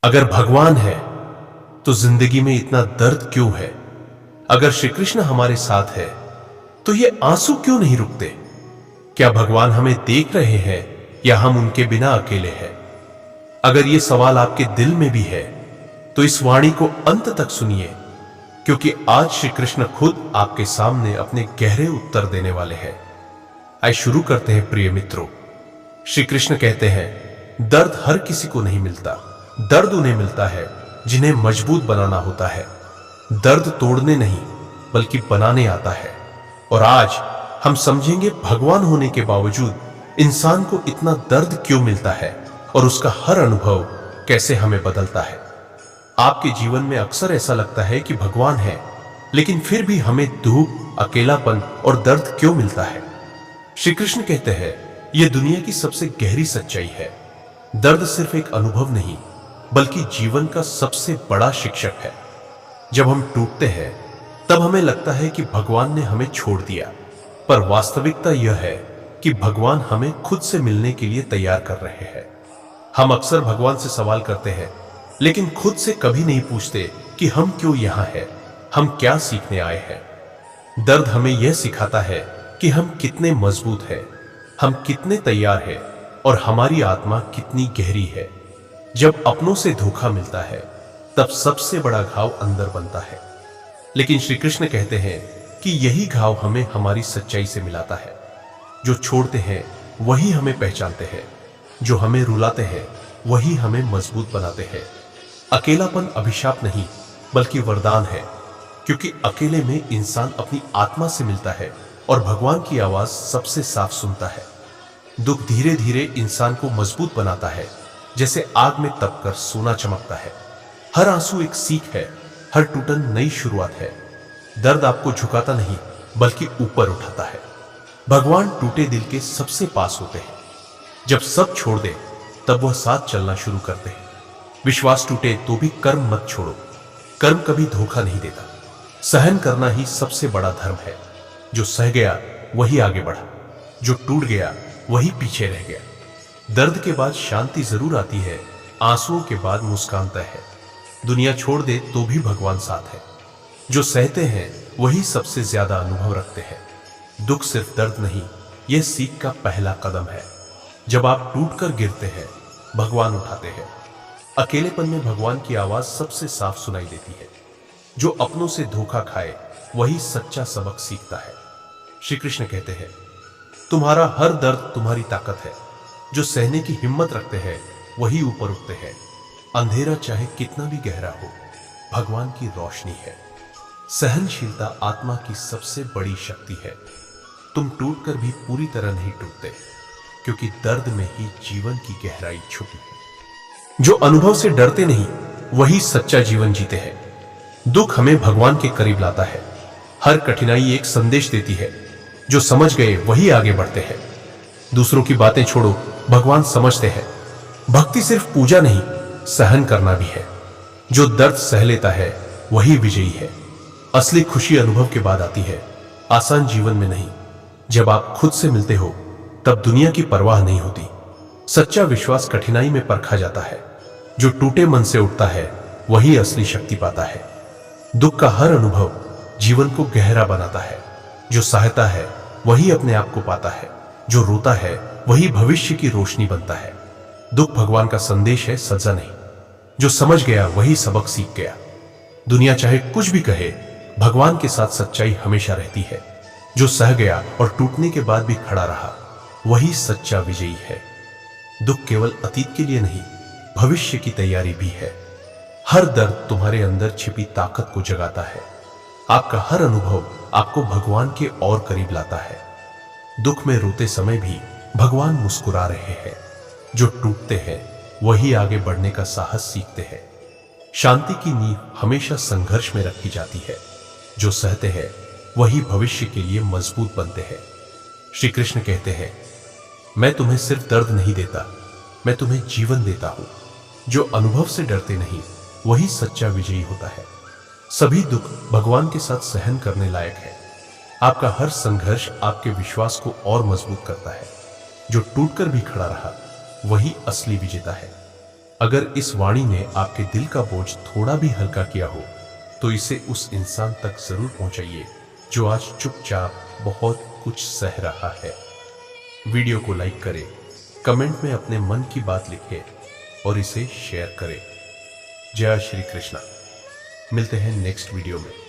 अगर भगवान है तो जिंदगी में इतना दर्द क्यों है? अगर श्री कृष्ण हमारे साथ है तो ये आंसू क्यों नहीं रुकते? क्या भगवान हमें देख रहे हैं या हम उनके बिना अकेले हैं? अगर ये सवाल आपके दिल में भी है तो इस वाणी को अंत तक सुनिए, क्योंकि आज श्री कृष्ण खुद आपके सामने अपने गहरे उत्तर देने वाले हैं। आइए शुरू करते हैं प्रिय मित्रों। श्री कृष्ण कहते हैं, दर्द हर किसी को नहीं मिलता। दर्द उन्हें मिलता है जिन्हें मजबूत बनाना होता है। दर्द तोड़ने नहीं बल्कि बनाने आता है। और आज हम समझेंगे भगवान होने के बावजूद इंसान को इतना दर्द क्यों मिलता है और उसका हर अनुभव कैसे हमें बदलता है। आपके जीवन में अक्सर ऐसा लगता है कि भगवान है, लेकिन फिर भी हमें दुख, अकेलापन और दर्द क्यों मिलता है? श्री कृष्ण कहते हैं, यह दुनिया की सबसे गहरी सच्चाई है। दर्द सिर्फ एक अनुभव नहीं बल्कि जीवन का सबसे बड़ा शिक्षक है। जब हम टूटते हैं तब हमें लगता है कि भगवान ने हमें छोड़ दिया, पर वास्तविकता यह है कि भगवान हमें खुद से मिलने के लिए तैयार कर रहे हैं। हम अक्सर भगवान से सवाल करते हैं, लेकिन खुद से कभी नहीं पूछते कि हम क्यों यहां हैं, हम क्या सीखने आए हैं। दर्द हमें यह सिखाता है कि हम कितने मजबूत हैं, हम कितने तैयार हैं और हमारी आत्मा कितनी गहरी है। जब अपनों से धोखा मिलता है तब सबसे बड़ा घाव अंदर बनता है, लेकिन श्री कृष्ण कहते हैं कि यही घाव हमें हमारी सच्चाई से मिलाता है। जो छोड़ते हैं वही हमें पहचानते हैं, जो हमें रुलाते हैं वही हमें मजबूत बनाते हैं। अकेलापन अभिशाप नहीं बल्कि वरदान है, क्योंकि अकेले में इंसान अपनी आत्मा से मिलता है और भगवान की आवाज सबसे साफ सुनता है। दुख धीरे धीरे इंसान को मजबूत बनाता है, जैसे आग में तपकर सोना चमकता है। हर आंसू एक सीख है, हर टूटन नई शुरुआत है। दर्द आपको झुकाता नहीं बल्कि ऊपर उठाता है। भगवान टूटे दिल के सबसे पास होते हैं। जब सब छोड़ दे तब वह साथ चलना शुरू करते हैं। विश्वास टूटे तो भी कर्म मत छोड़ो। कर्म कभी धोखा नहीं देता। सहन करना ही सबसे बड़ा धर्म है। जो सह गया वही आगे बढ़ा, जो टूट गया वही पीछे रह गया। दर्द के बाद शांति जरूर आती है, आंसुओं के बाद मुस्कान तय है। दुनिया छोड़ दे तो भी भगवान साथ है। जो सहते हैं वही सबसे ज्यादा अनुभव रखते हैं। दुख सिर्फ दर्द नहीं, यह सीख का पहला कदम है। जब आप टूटकर गिरते हैं भगवान उठाते हैं। अकेलेपन में भगवान की आवाज सबसे साफ सुनाई देती है। जो अपनों से धोखा खाए वही सच्चा सबक सीखता है। श्री कृष्ण कहते हैं, तुम्हारा हर दर्द तुम्हारी ताकत है। जो सहने की हिम्मत रखते हैं वही ऊपर उठते हैं। अंधेरा चाहे कितना भी गहरा हो, भगवान की रोशनी है। सहनशीलता आत्मा की सबसे बड़ी शक्ति है। तुम टूटकर भी पूरी तरह नहीं टूटते, क्योंकि दर्द में ही जीवन की गहराई छुपी है। जो अनुभव से डरते नहीं वही सच्चा जीवन जीते हैं। दुख हमें भगवान के करीब लाता है। हर कठिनाई एक संदेश देती है। जो समझ गए वही आगे बढ़ते हैं। दूसरों की बातें छोड़ो, भगवान समझते हैं। भक्ति सिर्फ पूजा नहीं, सहन करना भी है। जो दर्द सह लेता है वही विजयी है। असली खुशी अनुभव के बाद आती है, आसान जीवन में नहीं। जब आप खुद से मिलते हो तब दुनिया की परवाह नहीं होती। सच्चा विश्वास कठिनाई में परखा जाता है। जो टूटे मन से उठता है वही असली शक्ति पाता है। दुख का हर अनुभव जीवन को गहरा बनाता है। जो सहता है वही अपने आप को पाता है। जो रोता है वही भविष्य की रोशनी बनता है। दुख भगवान का संदेश है, सजा नहीं। जो समझ गया वही सबक सीख गया। दुनिया चाहे कुछ भी कहे, भगवान के साथ सच्चाई हमेशा रहती है। जो सह गया और टूटने के बाद भी खड़ा रहा वही सच्चा विजयी है। दुख केवल अतीत के लिए नहीं, भविष्य की तैयारी भी है। हर दर्द तुम्हारे अंदर छिपी ताकत को जगाता है। आपका हर अनुभव आपको भगवान के और करीब लाता है। दुख में रोते समय भी भगवान मुस्कुरा रहे हैं। जो टूटते हैं वही आगे बढ़ने का साहस सीखते हैं। शांति की नींव हमेशा संघर्ष में रखी जाती है। जो सहते हैं वही भविष्य के लिए मजबूत बनते हैं। श्री कृष्ण कहते हैं, मैं तुम्हें सिर्फ दर्द नहीं देता, मैं तुम्हें जीवन देता हूं। जो अनुभव से डरते नहीं वही सच्चा विजयी होता है। सभी दुख भगवान के साथ सहन करने लायक है। आपका हर संघर्ष आपके विश्वास को और मजबूत करता है। जो टूटकर भी खड़ा रहा वही असली विजेता है। अगर इस वाणी ने आपके दिल का बोझ थोड़ा भी हल्का किया हो तो इसे उस इंसान तक जरूर पहुंचाइए जो आज चुपचाप बहुत कुछ सह रहा है। वीडियो को लाइक करें, कमेंट में अपने मन की बात लिखें और इसे शेयर करें। जय श्री कृष्णा। मिलते हैं नेक्स्ट वीडियो में।